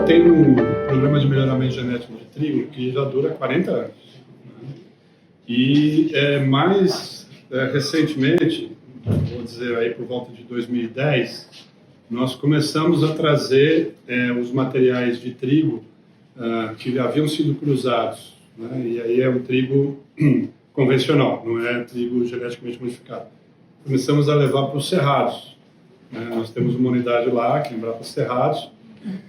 tem um programa de melhoramento genético de trigo que já dura 40 anos. Né? E mais recentemente, vou dizer aí por volta de 2010, nós começamos a trazer os materiais de trigo que haviam sido cruzados, né? E aí é um trigo convencional, não é trigo geneticamente modificado. Começamos a levar para os cerrados. Nós temos uma unidade lá que lembra para os cerrados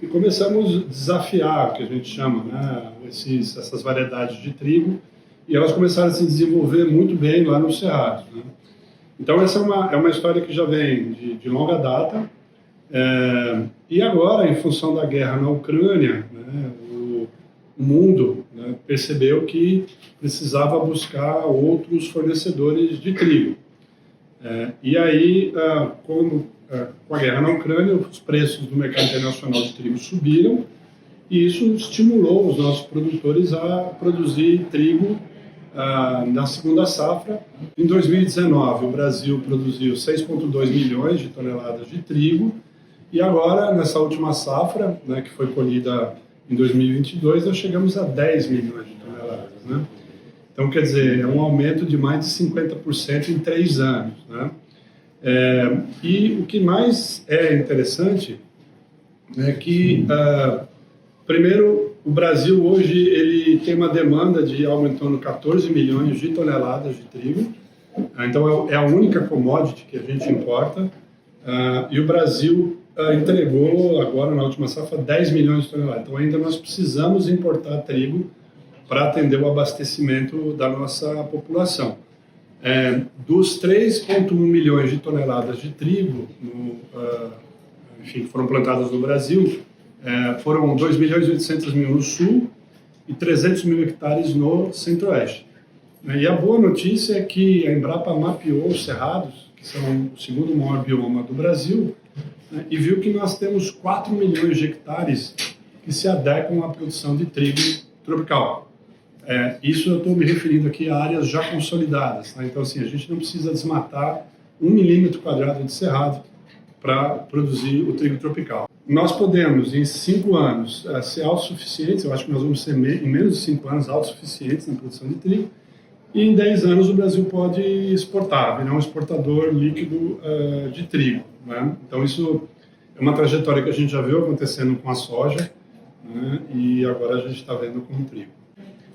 e começamos a desafiar, o que a gente chama, né, essas variedades de trigo, e elas começaram a se desenvolver muito bem lá nos cerrados. Né? Então essa é uma história que já vem de longa data, e agora, em função da guerra na Ucrânia, né, o mundo, né, percebeu que precisava buscar outros fornecedores de trigo. E aí, com a guerra na Ucrânia, os preços do mercado internacional de trigo subiram e isso estimulou os nossos produtores a produzir trigo na segunda safra. Em 2019, o Brasil produziu 6,2 milhões de toneladas de trigo e agora, nessa última safra, né, que foi colhida em 2022, nós chegamos a 10 milhões de toneladas. Né? Então, quer dizer, é um aumento de mais de 50% em 3 anos. Né? E o que mais é interessante é que, primeiro, o Brasil hoje ele tem uma demanda de algo em torno de 14 milhões de toneladas de trigo. Então, é a única commodity que a gente importa. E o Brasil entregou agora, na última safra, 10 milhões de toneladas. Então, ainda nós precisamos importar trigo para atender o abastecimento da nossa população. Dos 3,1 milhões de toneladas de trigo enfim, que foram plantadas no Brasil, foram 2 milhões e 800 mil no sul e 300 mil hectares no centro-oeste. E a boa notícia é que a Embrapa mapeou os cerrados, que são o segundo maior bioma do Brasil, né, e viu que nós temos 4 milhões de hectares que se adequam à produção de trigo tropical. Isso eu estou me referindo aqui a áreas já consolidadas. Tá? Então, assim, a gente não precisa desmatar 1 milímetro quadrado de cerrado para produzir o trigo tropical. Nós podemos, em 5 anos, ser autossuficientes, eu acho que nós vamos ser, em menos de 5 anos, autossuficientes na produção de trigo, e em 10 anos o Brasil pode exportar, virar um exportador líquido de trigo. Né? Então, isso é uma trajetória que a gente já viu acontecendo com a soja, né? E agora a gente está vendo com o trigo.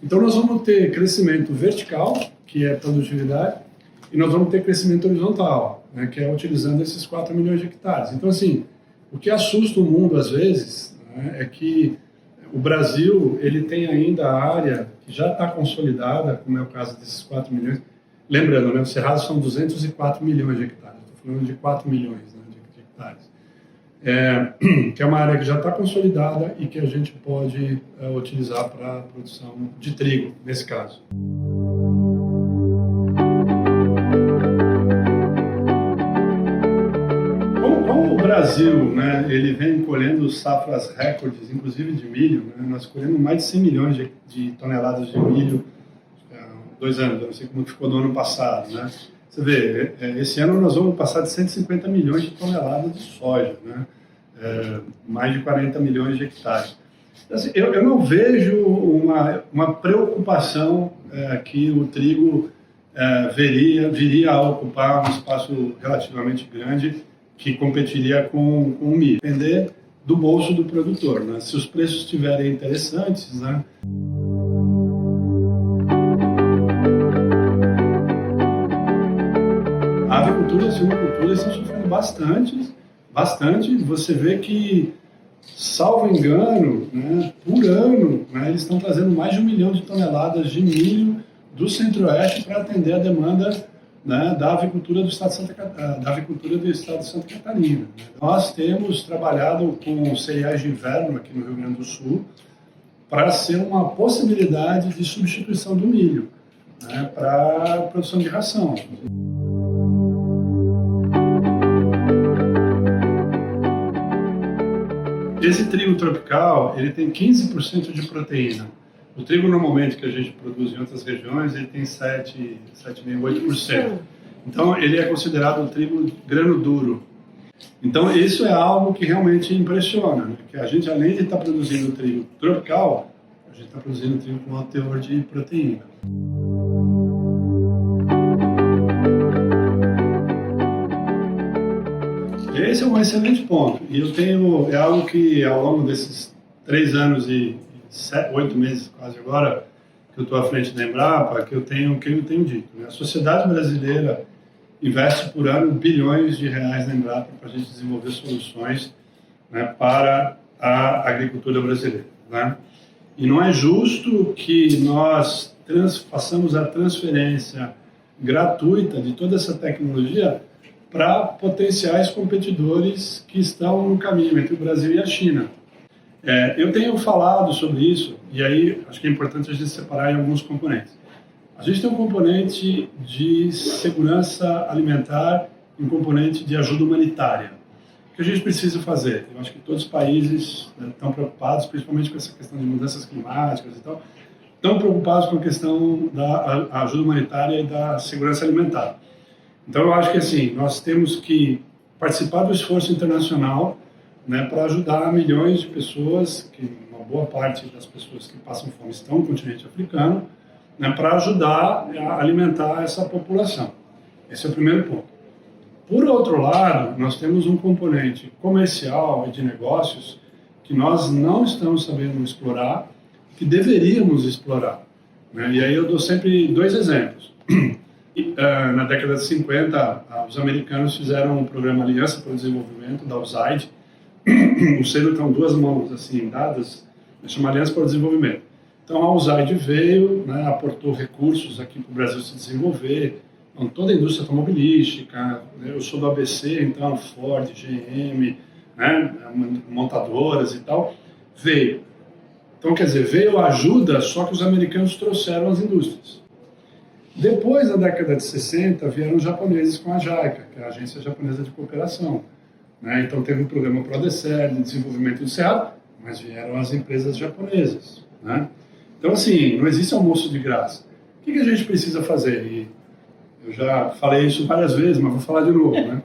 Então, nós vamos ter crescimento vertical, que é produtividade, e nós vamos ter crescimento horizontal, né, que é utilizando esses 4 milhões de hectares. Então, assim, o que assusta o mundo, às vezes, né, é que o Brasil ele tem ainda a área que já está consolidada, como é o caso desses 4 milhões. Lembrando, né, os cerrados são 204 milhões de hectares, estou falando de 4 milhões, né, de hectares. Que é uma área que já está consolidada e que a gente pode utilizar para a produção de trigo, nesse caso. Como o Brasil, né, ele vem colhendo safras recordes, inclusive de milho, né, nós colhemos mais de 100 milhões de toneladas de milho há 2 anos, eu não sei como ficou no ano passado, né? Você vê, esse ano nós vamos passar de 150 milhões de toneladas de soja, né? Mais de 40 milhões de hectares. Assim, eu não vejo uma preocupação que o trigo viria a ocupar um espaço relativamente grande que competiria com o milho. Depender do bolso do produtor, né? Se os preços estiverem interessantes, né? A avicultura e a silvicultura estão sofrendo bastante. Você vê que, salvo engano, né, por ano, né, eles estão trazendo mais de 1 milhão de toneladas de milho do Centro-Oeste para atender a demanda, né, da avicultura do Estado de Santa Catarina. Né. Nós temos trabalhado com cereais de inverno aqui no Rio Grande do Sul para ser uma possibilidade de substituição do milho, né, para a produção de ração. Esse trigo tropical, ele tem 15% de proteína. O trigo normalmente que a gente produz em outras regiões, ele tem 7,5%, 8%. Então, ele é considerado um trigo grano duro. Então, isso é algo que realmente impressiona, né? Que a gente, além de estar produzindo trigo tropical, a gente está produzindo trigo com alto teor de proteína. Esse é um excelente ponto. E é algo que ao longo desses 3 anos e 8 meses quase agora, que eu estou à frente da Embrapa, que eu tenho dito, né? A sociedade brasileira investe por ano bilhões de reais na Embrapa para a gente desenvolver soluções, né, para a agricultura brasileira, né? E não é justo que nós façamos a transferência gratuita de toda essa tecnologia para potenciais competidores que estão no caminho entre o Brasil e a China. Eu tenho falado sobre isso, e aí acho que é importante a gente separar em alguns componentes. A gente tem um componente de segurança alimentar e um componente de ajuda humanitária. O que a gente precisa fazer? Eu acho que todos os países, né, estão preocupados, principalmente com essa questão de mudanças climáticas e tal, estão preocupados com a questão da ajuda humanitária e da segurança alimentar. Então, eu acho que assim, nós temos que participar do esforço internacional, né, para ajudar milhões de pessoas, que uma boa parte das pessoas que passam fome estão no continente africano, né, para ajudar a alimentar essa população. Esse é o primeiro ponto. Por outro lado, nós temos um componente comercial e de negócios que nós não estamos sabendo explorar, que deveríamos explorar, né? E aí eu dou sempre 2 exemplos. Na década de 50, os americanos fizeram um programa Aliança para o Desenvolvimento, da USAID. O selo estão 2 mãos assim dadas, chama Aliança para o Desenvolvimento. Então a USAID veio, né, aportou recursos aqui para o Brasil se desenvolver, então, toda a indústria automobilística, né, eu sou do ABC, então Ford, GM, né, montadoras e tal, veio. Então, quer dizer, veio ajuda, só que os americanos trouxeram as indústrias. Depois da década de 60, vieram os japoneses com a JICA, que é a Agência Japonesa de Cooperação, né? Então teve o programa PRODECER, de desenvolvimento do Cerrado, mas vieram as empresas japonesas, né? Então, assim, não existe almoço de graça. O que a gente precisa fazer? E eu já falei isso várias vezes, mas vou falar de novo, né?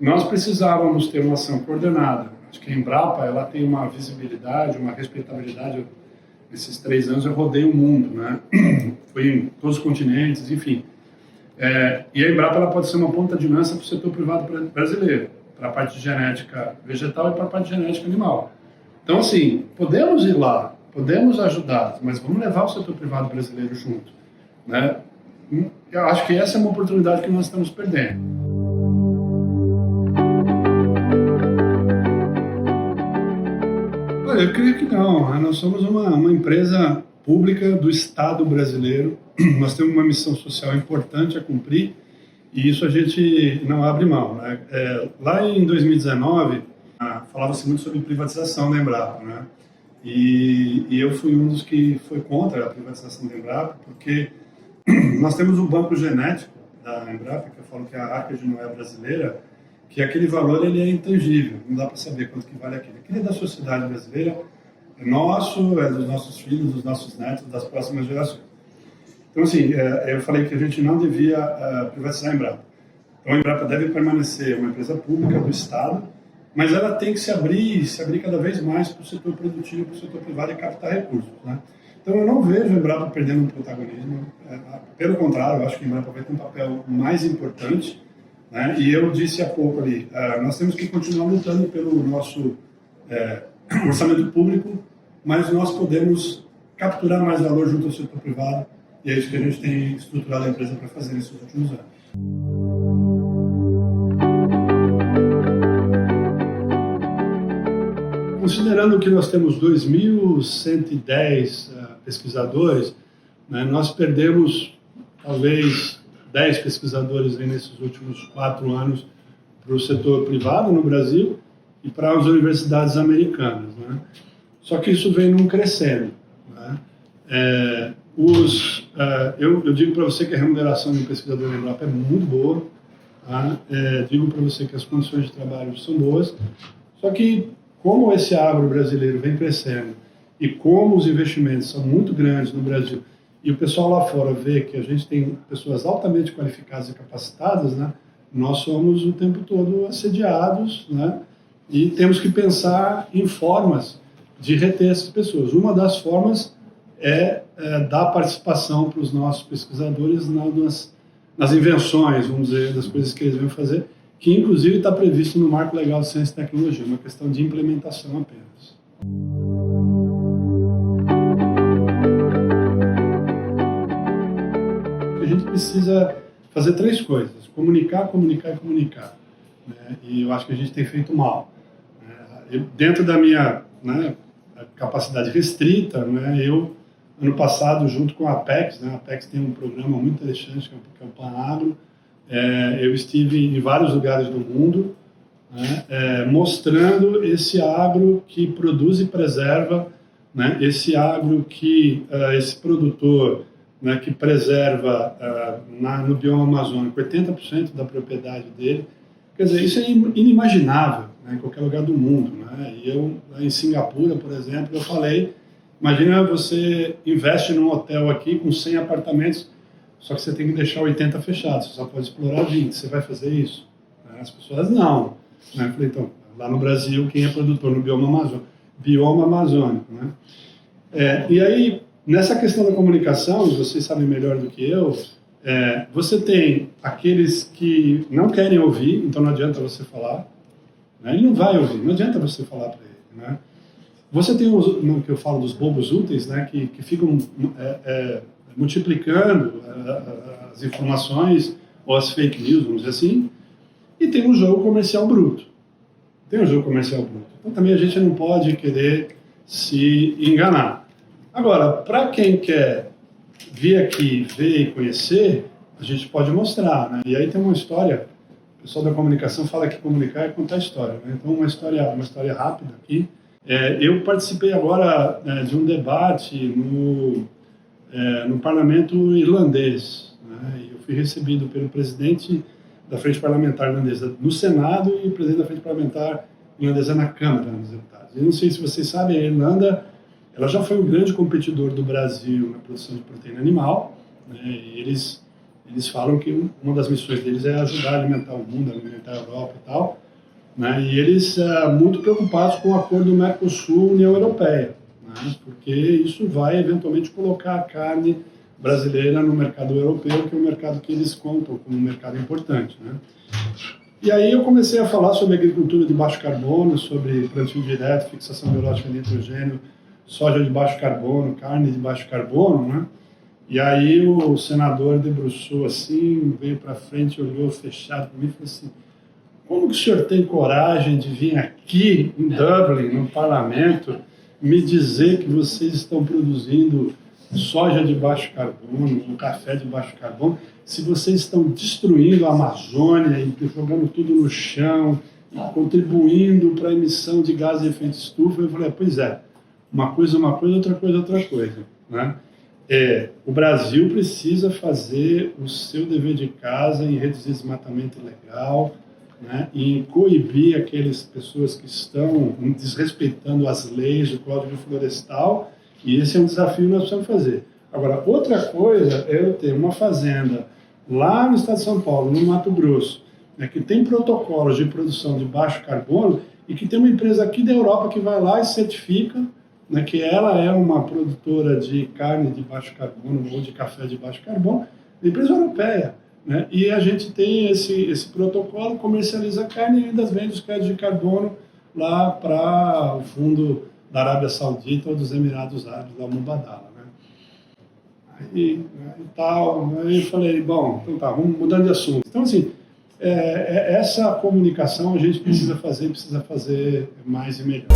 Nós precisávamos ter uma ação coordenada. Acho que a Embrapa, ela tem uma visibilidade, uma respeitabilidade. Nesses 3 anos eu rodei o mundo, né? Fui em todos os continentes, enfim. E a Embrapa, ela pode ser uma ponta de lança para o setor privado brasileiro, para a parte de genética vegetal e para a parte de genética animal. Então, assim, podemos ir lá, podemos ajudar, mas vamos levar o setor privado brasileiro junto, né? Eu acho que essa é uma oportunidade que nós estamos perdendo. Olha, eu creio que não. Nós somos uma empresa pública do Estado brasileiro. Nós temos uma missão social importante a cumprir e isso a gente não abre mão, né? Lá em 2019, falava-se muito sobre privatização da Embrapa, né? E eu fui um dos que foi contra a privatização da Embrapa, porque nós temos o banco genético da Embrapa, que eu falo que é a Arca de Noé brasileira, que aquele valor ele é intangível, não dá para saber quanto que vale aquilo. Aquilo é da sociedade brasileira, é nosso, é dos nossos filhos, dos nossos netos, das próximas gerações. Então, assim, eu falei que a gente não devia privatizar a Embrapa. Então, a Embrapa deve permanecer uma empresa pública do Estado, mas ela tem que se abrir cada vez mais para o setor produtivo, para o setor privado e captar recursos, né? Então, eu não vejo a Embrapa perdendo um protagonismo. Pelo contrário, eu acho que a Embrapa vai ter um papel mais importante, né? E eu disse há pouco ali, nós temos que continuar lutando pelo nosso orçamento público, mas nós podemos capturar mais valor junto ao setor privado, e é isso que a gente tem estruturado a empresa para fazer nesses últimos anos. Considerando que nós temos 2.110 pesquisadores, né, nós perdemos talvez 10 pesquisadores aí nesses últimos 4 anos para o setor privado no Brasil e para as universidades americanas, né? Só que isso vem num crescendo, né? Eu digo para você que a remuneração de um pesquisador na Embrapa é muito boa, tá? Digo para você que as condições de trabalho são boas, só que como esse agro brasileiro vem crescendo e como os investimentos são muito grandes no Brasil e o pessoal lá fora vê que a gente tem pessoas altamente qualificadas e capacitadas, né, nós somos o tempo todo assediados, né? E temos que pensar em formas de reter essas pessoas. Uma das formas é dar participação para os nossos pesquisadores nas invenções, vamos dizer, das coisas que eles vão fazer, que inclusive está previsto no Marco Legal de Ciência e Tecnologia, uma questão de implementação apenas. A gente precisa fazer 3 coisas: comunicar, comunicar e comunicar, né? E eu acho que a gente tem feito mal. Dentro da minha, né, capacidade restrita, né, eu, ano passado, junto com a Apex, né, a Apex tem um programa muito interessante, que é o PanAgro, eu estive em vários lugares do mundo, né, mostrando esse agro que produz e preserva, né, esse agro que, esse produtor, né, que preserva no bioma amazônico 80% da propriedade dele. Quer dizer, isso é inimaginável, né, em qualquer lugar do mundo, né? E eu, em Singapura, por exemplo, eu falei, imagina você investe num hotel aqui com 100 apartamentos, só que você tem que deixar 80 fechados, você só pode explorar 20, você vai fazer isso? As pessoas não. Né? Eu falei, então, lá no Brasil, quem é produtor no bioma amazônico, né? E aí, nessa questão da comunicação, vocês sabem melhor do que eu, você tem aqueles que não querem ouvir, então não adianta você falar, né? Ele não vai ouvir, não adianta você falar para ele, né? Você tem o que eu falo dos bobos úteis, né? que ficam multiplicando as informações ou as fake news, vamos dizer assim, e tem um jogo comercial bruto. Então também a gente não pode querer se enganar. Agora, para quem quer vir aqui, ver e conhecer, a gente pode mostrar, né? E aí tem uma história, o pessoal da comunicação fala que comunicar é contar história, né? Então uma história rápida aqui. Eu participei agora de um debate no parlamento irlandês, né? E eu fui recebido pelo presidente da Frente Parlamentar Irlandesa no Senado e o presidente da Frente Parlamentar Irlandesa na Câmara dos Deputados. Eu não sei se vocês sabem, a Irlanda, ela já foi um grande competidor do Brasil na produção de proteína animal, né? E eles falam que uma das missões deles é ajudar a alimentar o mundo, alimentar a Europa e tal, né? E eles muito preocupados com o acordo Mercosul-União Europeia, né? Porque isso vai eventualmente colocar a carne brasileira no mercado europeu, que é um mercado que eles contam como um mercado importante, né? E aí eu comecei a falar sobre agricultura de baixo carbono, sobre plantio direto, fixação biológica de nitrogênio, soja de baixo carbono, carne de baixo carbono, né? E aí o senador debruçou assim, veio para frente, olhou fechado para mim e falou assim: como que o senhor tem coragem de vir aqui em Dublin, no parlamento, me dizer que vocês estão produzindo soja de baixo carbono, um café de baixo carbono, se vocês estão destruindo a Amazônia e jogando tudo no chão, e contribuindo para a emissão de gases de efeito estufa? Eu falei, pois é, uma coisa, outra coisa, né? O Brasil precisa fazer o seu dever de casa em reduzir desmatamento ilegal, né, e coibir aquelas pessoas que estão desrespeitando as leis do Código Florestal, e esse é um desafio que nós precisamos fazer. Agora, outra coisa é eu ter uma fazenda lá no estado de São Paulo, no Mato Grosso, né, que tem protocolos de produção de baixo carbono e que tem uma empresa aqui da Europa que vai lá e certifica, né, que ela é uma produtora de carne de baixo carbono ou de café de baixo carbono, empresa europeia, né? E a gente tem esse protocolo, comercializa a carne e ainda vende os créditos de carbono lá para o fundo da Arábia Saudita ou dos Emirados Árabes, lá Mubadala, né? Aí eu falei, bom, então tá, vamos mudando de assunto. Então, assim, essa comunicação a gente precisa fazer mais e melhor.